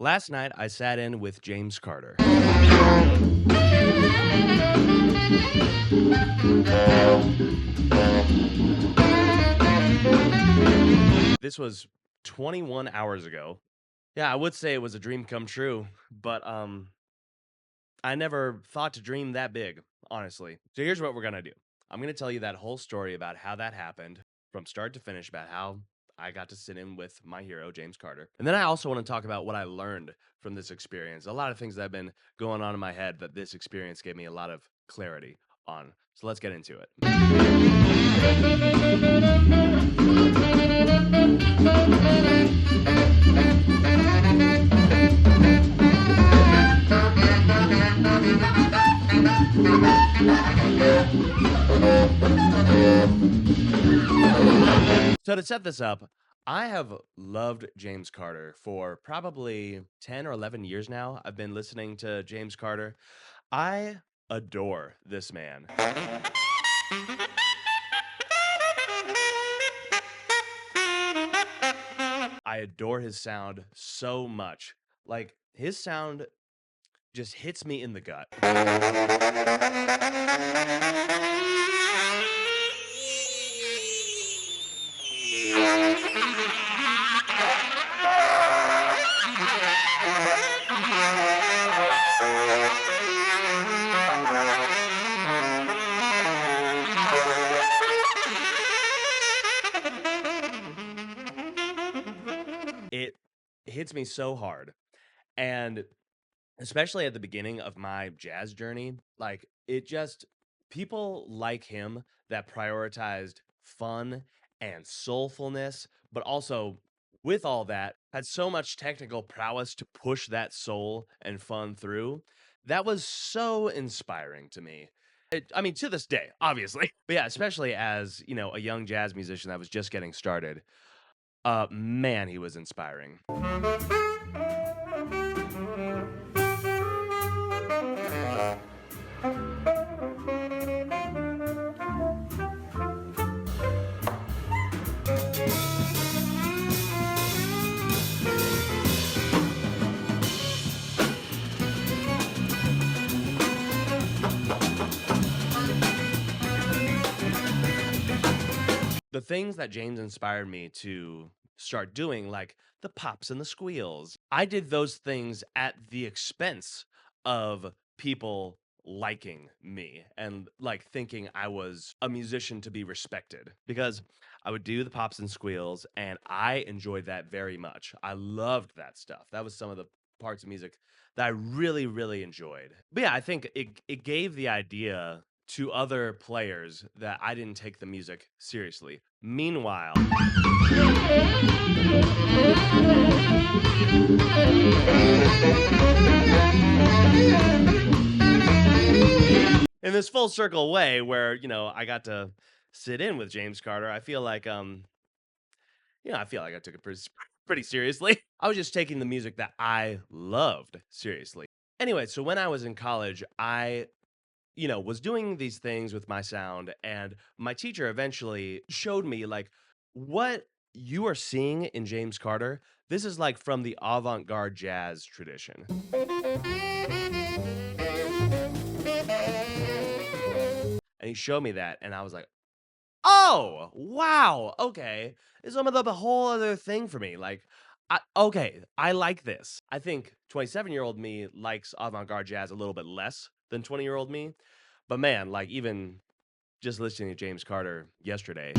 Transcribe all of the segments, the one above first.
Last night, I sat in with James Carter. This was 21 hours ago. Yeah, I would say it was a dream come true, but I never thought to dream that big, honestly. So here's what we're gonna do. I'm gonna tell you that whole story about how that happened from start to finish, about how I got to sit in with my hero, James Carter. And then I also want to talk about what I learned from this experience. A lot of things that have been going on in my head that this experience gave me a lot of clarity on. So let's get into it. So to set this up, I have loved James Carter for probably 10 or 11 years now. I've been listening to James Carter. I adore this man. I adore his sound so much. Like, his sound just hits me in the gut. It hits me so hard. And especially at the beginning of my jazz journey, like it just people like him that prioritized fun and soulfulness, but also with all that had so much technical prowess to push that soul and fun through. That was so inspiring to me. I mean, to this day, obviously, but yeah, especially as a young jazz musician that was just getting started. Man, he was inspiring. The things that James inspired me to start doing, like the pops and the squeals, I did those things at the expense of people liking me and like thinking I was a musician to be respected because I would do the pops and squeals and I enjoyed that very much. I loved that stuff. That was some of the parts of music that I really, really enjoyed. But yeah, I think it gave the idea to other players that I didn't take the music seriously. Meanwhile, in this full circle way where, I got to sit in with James Carter, I feel like I feel like I took it pretty seriously. I was just taking the music that I loved seriously. Anyway, so when I was in college, I was doing these things with my sound, and my teacher eventually showed me like what you are seeing in James Carter. This is like from the avant-garde jazz tradition. And he showed me that, and I was like, oh, wow, okay. It's some of the whole other thing for me. Like, okay, I like this. I think 27-year-old me likes avant-garde jazz a little bit less than 20-year-old me. But man, like even just listening to James Carter yesterday.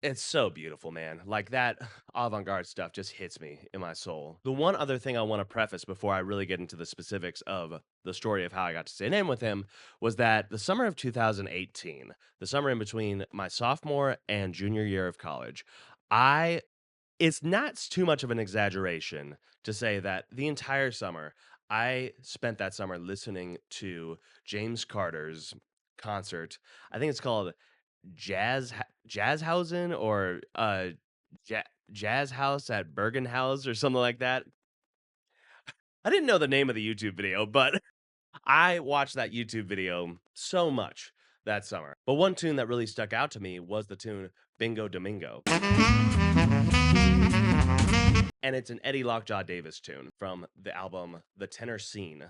It's so beautiful, man. Like that avant-garde stuff just hits me in my soul. The one other thing I want to preface before I really get into the specifics of the story of how I got to sit in with him was that the summer of 2018, the summer in between my sophomore and junior year of college, I it's not too much of an exaggeration to say that the entire summer I spent that summer listening to James Carter's concert. I think it's called Jazzhausen or ja- Jazz House at Bergen House or something like that. I didn't know the name of the YouTube video, but I watched that YouTube video so much that summer. But one tune that really stuck out to me was the tune Bingo Domingo. And it's an Eddie Lockjaw Davis tune from the album The Tenor Scene.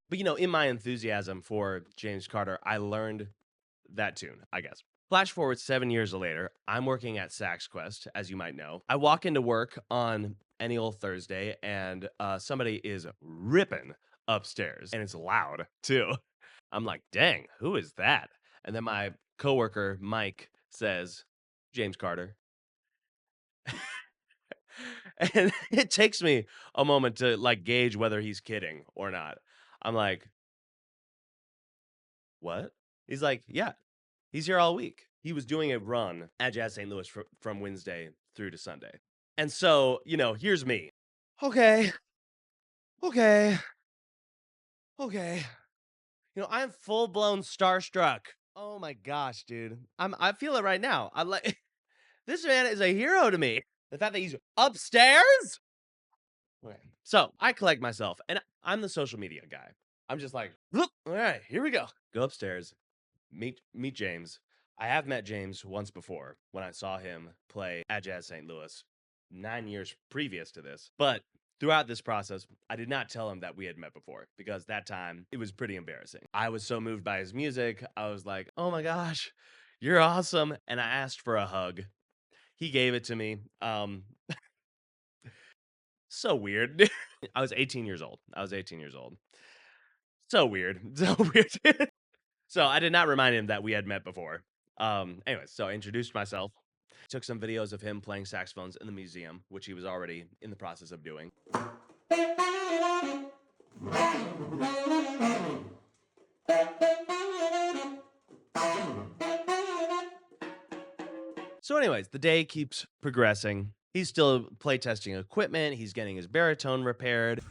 But in my enthusiasm for James Carter, I learned that tune, I guess. Flash forward 7 years later, I'm working at Sax Quest, as you might know. I walk into work on any old Thursday, and somebody is ripping upstairs, and it's loud too. I'm like, dang, who is that? And then my coworker, Mike, says, James Carter. And it takes me a moment to gauge whether he's kidding or not. I'm like, what? He's like, yeah, he's here all week. He was doing a run at Jazz St. Louis from Wednesday through to Sunday. And so, here's me. Okay. Okay. Okay. I'm full blown starstruck. Oh my gosh, dude. I feel it right now. I'm like this man is a hero to me. The fact that he's upstairs. Okay. So I collect myself and I'm the social media guy. I'm just like, look, all right, here we go. Go upstairs, meet James. I have met James once before when I saw him play at Jazz St. Louis 9 years previous to this. But throughout this process, I did not tell him that we had met before because that time it was pretty embarrassing. I was so moved by his music. I was like, oh my gosh, you're awesome. And I asked for a hug. He gave it to me. So weird. I was 18 years old. So weird. So weird. So I did not remind him that we had met before. Anyways, so I introduced myself. Took some videos of him playing saxophones in the museum, which he was already in the process of doing. So anyways, the day keeps progressing. He's still playtesting equipment. He's getting his baritone repaired.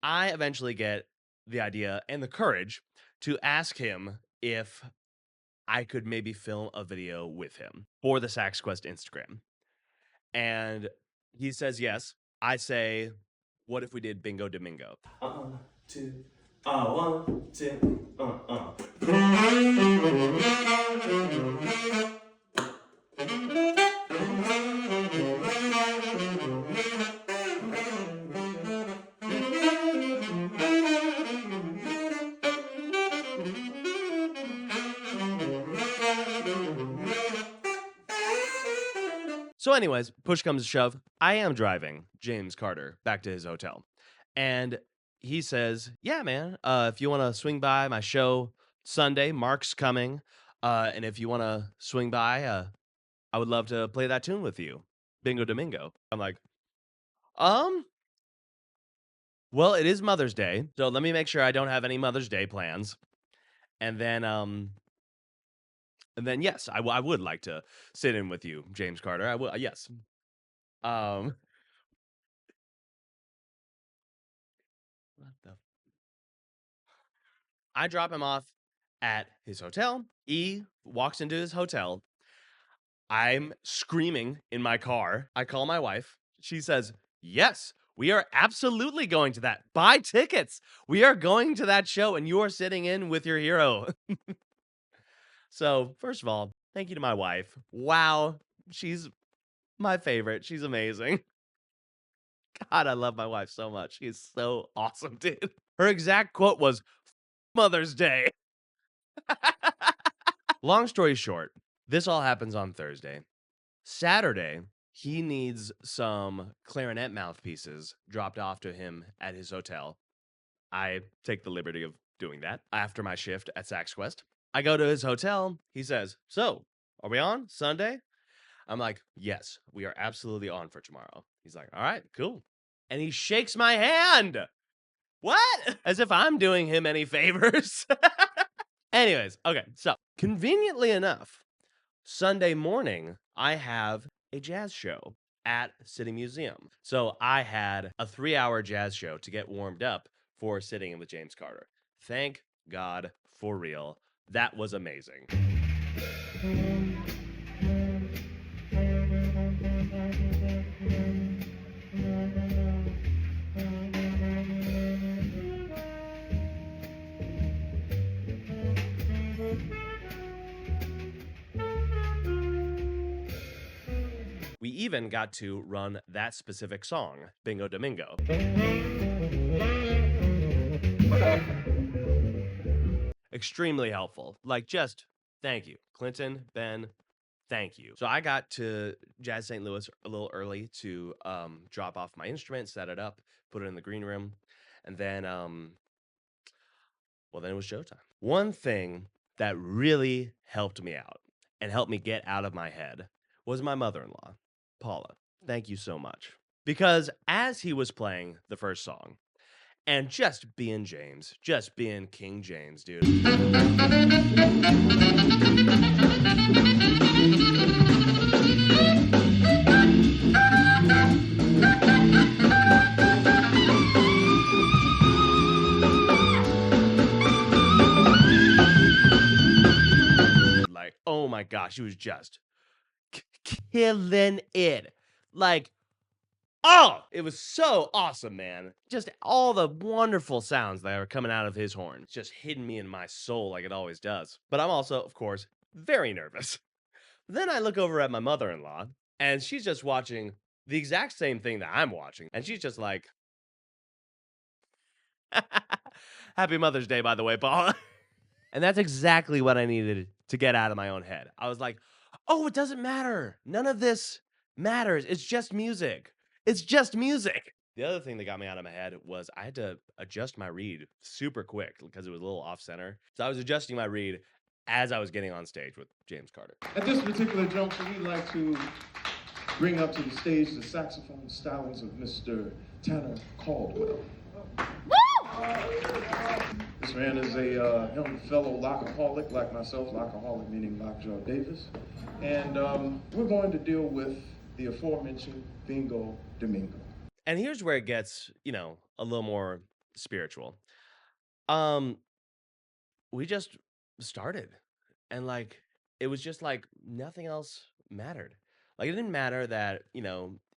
I eventually get the idea and the courage to ask him if I could maybe film a video with him for the Sax Quest Instagram. And he says yes. I say, what if we did Bingo Domingo? 2, 1, 2, So anyways, push comes to shove. I am driving James Carter back to his hotel. And he says, yeah, man, if you want to swing by my show Sunday, Mark's coming. And if you want to swing by, I would love to play that tune with you. Bingo Domingo. I'm like, well, it is Mother's Day. So let me make sure I don't have any Mother's Day plans. And then, yes, I would like to sit in with you, James Carter. I will, yes. What the? I drop him off at his hotel. He walks into his hotel. I'm screaming in my car. I call my wife. She says, yes, we are absolutely going to that. Buy tickets. We are going to that show and you are sitting in with your hero. So, first of all, thank you to my wife. Wow, she's my favorite. She's amazing. God, I love my wife so much. She's so awesome, dude. Her exact quote was, Mother's Day. Long story short, this all happens on Thursday. Saturday, he needs some clarinet mouthpieces dropped off to him at his hotel. I take the liberty of doing that after my shift at Sax Quest. I go to his hotel. He says, so, are we on Sunday? I'm like, yes, we are absolutely on for tomorrow. He's like, all right, cool. And he shakes my hand. What? As if I'm doing him any favors. Anyways, okay, so conveniently enough, Sunday morning, I have a jazz show at City Museum. So I had a 3-hour jazz show to get warmed up for sitting in with James Carter. Thank God for real. That was amazing. We even got to run that specific song, Bingo Domingo. Extremely helpful. Like, just thank you. Clinton, Ben, thank you. So I got to Jazz St. Louis a little early to drop off my instrument, set it up, put it in the green room, and then, well, then it was showtime. One thing that really helped me out and helped me get out of my head was my mother-in-law, Paula. Thank you so much. Because as he was playing the first song, and just being James, just being King James, dude. Like, oh my gosh, he was just killing it. Like, oh, it was so awesome, man. Just all the wonderful sounds that are coming out of his horn, just hitting me in my soul like it always does. But I'm also, of course, very nervous. Then I look over at my mother-in-law, and she's just watching the exact same thing that I'm watching. And she's just like, Happy Mother's Day, by the way, Paula. And that's exactly what I needed to get out of my own head. I was like, oh, it doesn't matter. None of this matters. It's just music. It's just music. The other thing that got me out of my head was I had to adjust my reed super quick because it was a little off center. So I was adjusting my reed as I was getting on stage with James Carter. At this particular juncture, we'd like to bring up to the stage the saxophone stylings of Mr. Tanner Caldwell. This man is a young fellow lockaholic like myself, lockaholic meaning Lockjaw Davis. And we're going to deal with the aforementioned Bingo Domingo. And here's where it gets, a little more spiritual. We just started, and it was just like nothing else mattered. Like, it didn't matter that,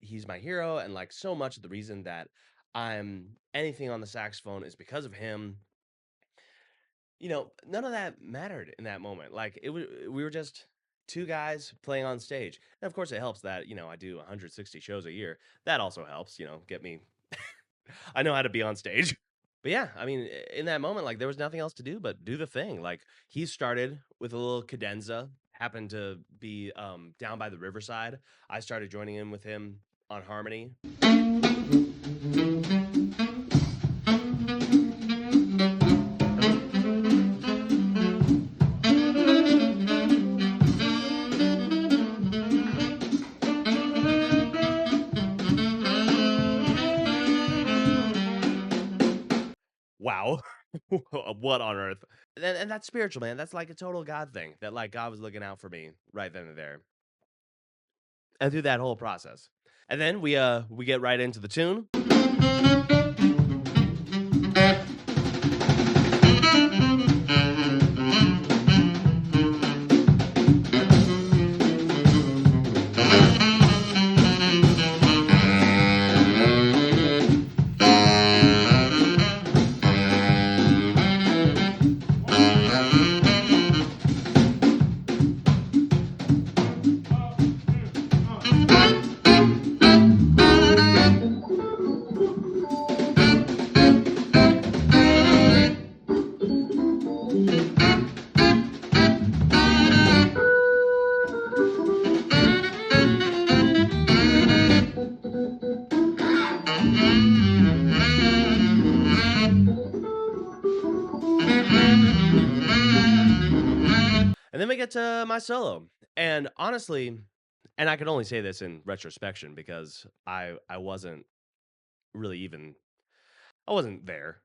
he's my hero, and so much of the reason that I'm anything on the saxophone is because of him. None of that mattered in that moment. We were just two guys playing on stage. And of course it helps that, I do 160 shows a year. That also helps, get me. I know how to be on stage. But yeah, I mean, in that moment, there was nothing else to do but do the thing. He started with a little cadenza, happened to be down by the riverside. I started joining in with him on harmony. Wow. What on earth? And that's spiritual, man. That's like a total God thing. That God was looking out for me right then and there. And through that whole process. And then we get right into the tune. And then we get to my solo. And honestly, and I can only say this in retrospection because I wasn't really even, I wasn't there.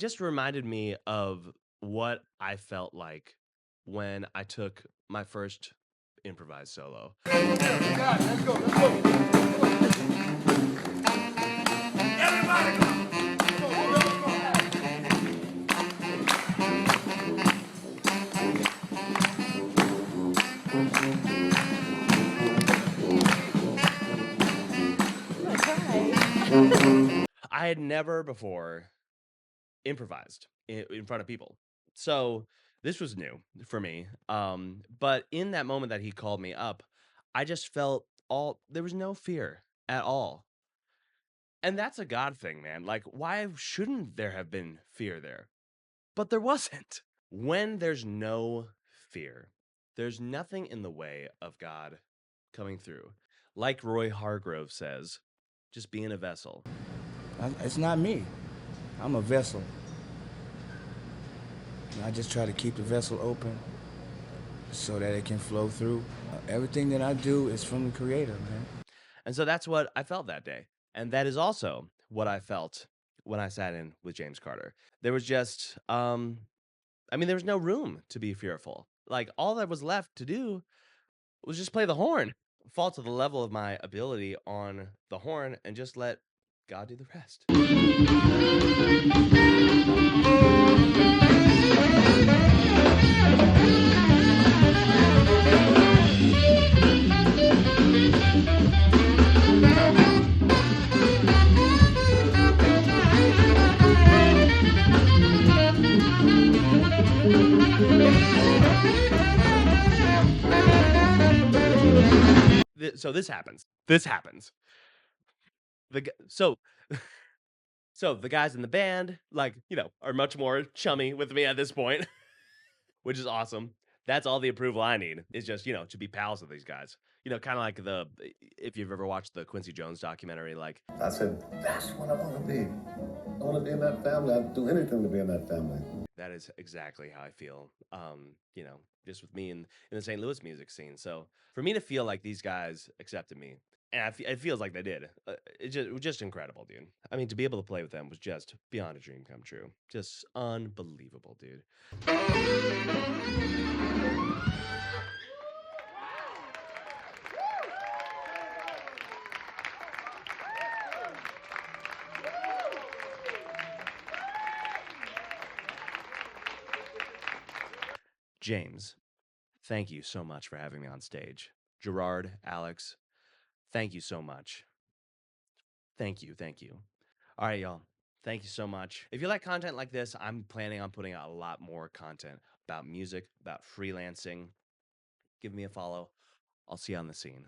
just reminded me of what I felt like when I took my first improvised solo. I had never before improvised in front of people. So this was new for me. But in that moment that he called me up, I just felt all there was no fear at all. And that's a God thing, man. Like, why shouldn't there have been fear there? But there wasn't. When there's no fear, there's nothing in the way of God coming through. Like Roy Hargrove says, just being a vessel. It's not me. I'm a vessel. And I just try to keep the vessel open so that it can flow through. Everything that I do is from the Creator, man. And so that's what I felt that day. And that is also what I felt when I sat in with James Carter. There was just, there was no room to be fearful. Like, all that was left to do was just play the horn, fall to the level of my ability on the horn, and just let God do the rest. So this happens. This happens. So so the guys in the band, like, are much more chummy with me at this point, which is awesome. That's all the approval I need is just, to be pals with these guys. Kind of like if you've ever watched the Quincy Jones documentary, like, I said, that's what I want to be. I want to be in that family. I'd do anything to be in that family. that is exactly how I feel. Just with me in the St. Louis music scene. So for me to feel like these guys accepted me, and it feels like they did. It was just incredible, dude. I mean, to be able to play with them was just beyond a dream come true. Just unbelievable, dude. James, thank you so much for having me on stage. Gerard, Alex, thank you so much. Thank you. Thank you. All right, y'all. Thank you so much. If you like content like this, I'm planning on putting out a lot more content about music, about freelancing. Give me a follow. I'll see you on the scene.